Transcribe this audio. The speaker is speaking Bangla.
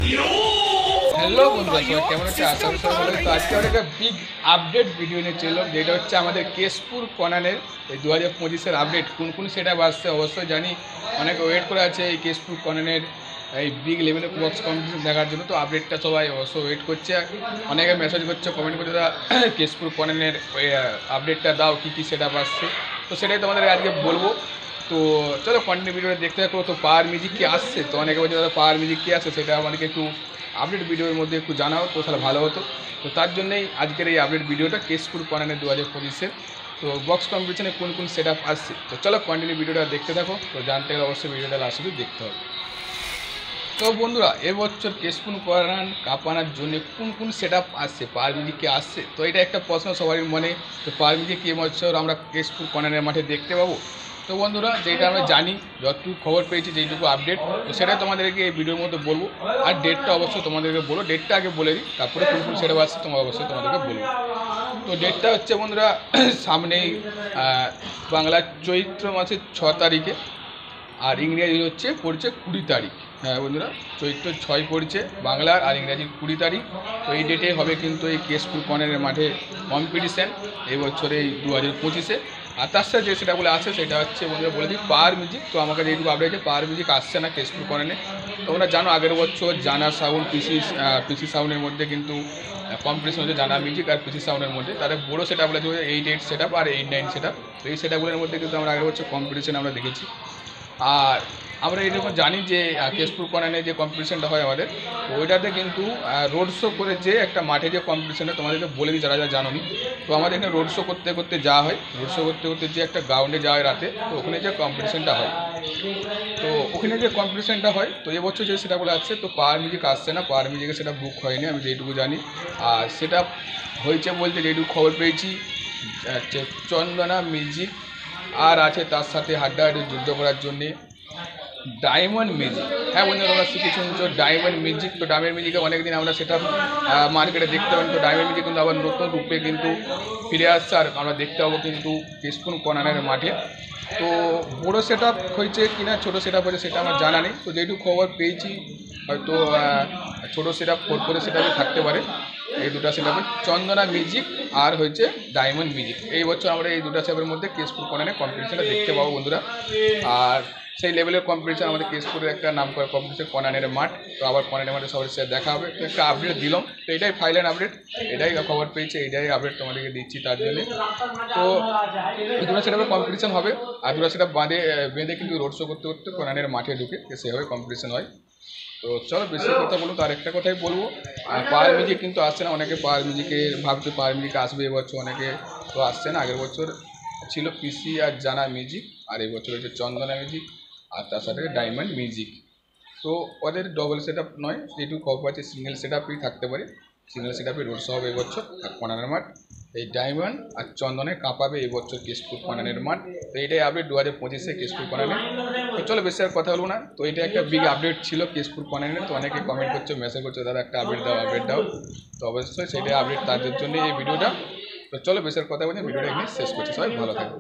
হ্যালো বন্ধুরা, সবাই কেমন আছে? আশা করি সবাই ভালো। তো আজকে একটা বিগ আপডেট ভিডিও নিয়ে চললাম, যেটা হচ্ছে আমাদের কেশপুর কনানের এই 2025-এর আপডেট। কোন কোন সেটা আসছে অবশ্যই জানি, অনেকে ওয়েট করে আছে এই কেশপুর কনানের এই বিগ লেভেলের বক্স কম্পিটিশন দেখার জন্য। তো আপডেটটা সবাই অবশ্যই ওয়েট করছে, অনেকে মেসেজ করছে, কমেন্ট করছে, দাদা কেশপুর কনানের ওই আপডেটটা দাও, কী কী সেটা আসছে। তো সেটাই তোমাদের আজকে বলবো। তো চলো কন্টিনিউ ভিডিওটা দেখতে থাকো। তো পাওয়ার মিউজিক কি আসছে, তো অনেকে বলছে দাদা পাওয়ার মিউজিক কি আসছে, সেটা আমাদেরকে একটু আপডেট ভিডিওর মধ্যে একটু জানাও, তো তাহলে ভালো হতো। তো তার জন্যই আজকের এই আপডেট ভিডিওটা কেশপুর কনানের 2025-এর তো বক্স কম্পিটিশনে কোন কোন সেট আপ আসছে। তো চলো কন্টিনিউ ভিডিওটা দেখতে থাকো। তো জানতে গেলে অবশ্যই ভিডিওটা লাস্ট অবধি দেখতে হবে। তো বন্ধুরা, এবছর কেশপুর কনান কাঁপানোর জন্য কোন কোন সেট আপ আসছে, পাওয়ার মিউজিক কি আসছে, তো এটা একটা প্রশ্ন সবারই মনে। তো পাওয়ার মিউজিক কি এবছর আমরা কেশপুর কনানের মাঠে দেখতে পাবো? তো বন্ধুরা, যেটা আমরা জানি, যতটুকু খবর পেয়েছি, যেটুকু আপডেট, তো সেটা তোমাদেরকে এই ভিডিওর মধ্যে বলবো। আর ডেটটা অবশ্যই তোমাদেরকে বলবো, ডেটটা আগে বলে দিই, তারপরে কোন কোন সেটা আসছে তোমার অবশ্যই তোমাদেরকে বলবো। তো ডেটটা হচ্ছে বন্ধুরা সামনেই বাংলার চৈত্র মাসের 6 তারিখে, আর ইংরেজি হচ্ছে পড়ছে 20 তারিখ। হ্যাঁ বন্ধুরা, চৈত্র 6 পড়ছে বাংলার, আর ইংরাজির 20 তারিখ। তো এই ডেটে হবে কিন্তু এই কেশপুর কর্নারের মাঠে কম্পিটিশান এই বছর, এই 2025-এ। আর তার সাথে যে সেটা বলে আসে সেটা হচ্ছে বন্ধুরা বলে দিই পাওয়ার মিউজিক। তো আমাকে যেটুকু আপডেট আছে, পাওয়ার মিউজিক আসছে না কেশপুর কর্নারে। তোমরা জানো আগের বছর জানা সাউন্ড পিসি সাউন্ডের মধ্যে কিন্তু কম্পিটিশন হচ্ছে, জানা মিউজিক আর পিসি সাউন্ডের মধ্যে। তাদের বড়ো সেট আপ বলেছে 8 সেট আপ আর 8-9 সেট আপ। তো এই সেট আপগুলোর মধ্যে কিন্তু আমরা আগের বছর কম্পিটিশন আমরা দেখেছি। আর আমরা এরকম জানি যে কেশপুর কর্নারে যে কম্পিটিশনটা হয় আমাদের, তো ওইটাতে কিন্তু রোড শো করে যে একটা মাঠে যে কম্পিটিশনটা, তোমাদেরকে বলে দিই যারা যারা জানোনি। তো আমাদের এখানে রোড শো করতে করতে যাওয়া হয়, রোড শো করতে করতে যে একটা গ্রাউন্ডে যাওয়া হয় রাতে, তো ওখানে যে কম্পিটিশনটা হয়, তো ওখানে যে কম্পিটিশনটা হয়, তো এবছর যে সেটা বলে আসছে, তো পাওয়ার মিউজিক আসছে না, পাওয়ার মিউজিকে সেটা বুক হয়নি, আমি যেটুকু জানি। আর সেটা হয়েছে বলতে যেটুকু খবর পেয়েছি, চন্দনা মিউজিক, আর আছে তার সাথে হাড্ডাহাড্ডি যুদ্ধ করার জন্যে ডায়মন্ড মিউজিক। হ্যাঁ বন্ধুরা, তোমরা শিখে শুনছো ডায়মন্ড মিউজিক। তো ডায়মন্ড মিউজিকে অনেকদিন আমরা সেটা মার্কেটে দেখতে পাই। তো ডায়মন্ড মিউজিক কিন্তু আবার নতুন রূপে কিন্তু ফিরে আসছে, আর আমরা দেখতে পাবো কিন্তু কেশপুর কর্নারের মাঠে। তো বড়ো সেট আপ হয়েছে কিনা ছোটো সেট আপ হয়েছে সেটা আমার জানা নেই। তো যেটুকু খবর পেয়েছি, হয়তো ছোটো সেট আপ 4 সেট আপে থাকতে পারে। এই দুটো সেট আপে চন্দনা মিউজিক আর হচ্ছে ডায়মন্ড মিউজিক, এই বছর আমরা এই দুটো সেট আপের মধ্যে কেশপুর কর্নারে কম্পিটিশনটা দেখতে পাবো বন্ধুরা। আর সেই লেভেলের কম্পিটিশন আমাদের কেশপুরের একটা নাম করা কম্পিটিশন কর্নারের মাঠ। তো আবার কর্নারের মাঠে সবার সাথে দেখা হবে। তো একটা আপডেট দিলাম, তো এটাই ফাইনাল আপডেট, এটাই খবর পেয়েছে, এটাই আপডেট তোমাদেরকে দিচ্ছি তার জন্যে। তো দুটো সেটা কম্পিটিশন হবে, আর দুটো সেটা বেঁধে কিন্তু রোড শো করতে করতে কর্নারের মাঠে ঢুকে সেভাবে কম্পিটিশন হয়। তো চলো বেশি কথা বলবো, তো আরেকটা কথাই বলবো, আর পাওয়ার মিউজিক কিন্তু আসছে না। অনেকে পাওয়ার মিউজিকে ভাবছে পাওয়ার মিউজিক আসবে এবছর, অনেকে তো আসছে না। আগের বছর ছিল পিসি আর জানা মিউজিক, আর এই বছর হচ্ছে চন্দনা মিউজিক, আর তার সাথে ডায়মন্ড মিউজিক। তো ওদের ডবল সেট আপ নয়, যেটুকু খবর পাচ্ছে সিঙ্গেল সেট আপই থাকতে পারে। সিঙ্গেল সেট আপে রোড শো হবে এবছর আর কর্নারের মাঠ। এই ডায়মন্ড আর চন্দনে কাঁপাবে এবছর কেশপুর কর্নারের মাঠ। তো এইটাই আপডেট 2025-এ কেশপুর কর্নারে। তো চলো বেশি আর কথা বলবো না। তো এটা একটা বিগ আপডেট ছিল কেশপুর কর্নারে। তো অনেকে কমেন্ট করছে, মেসেজ করছে, দাদা একটা আপডেট দাও, আপডেট দাও। তো অবশ্যই সেটাই আপডেট, তাদের জন্য এই ভিডিওটা। তো চলো বেশি আর কথা বলে ভিডিওটা এখানে শেষ করছি। সবাই ভালো থাকবে।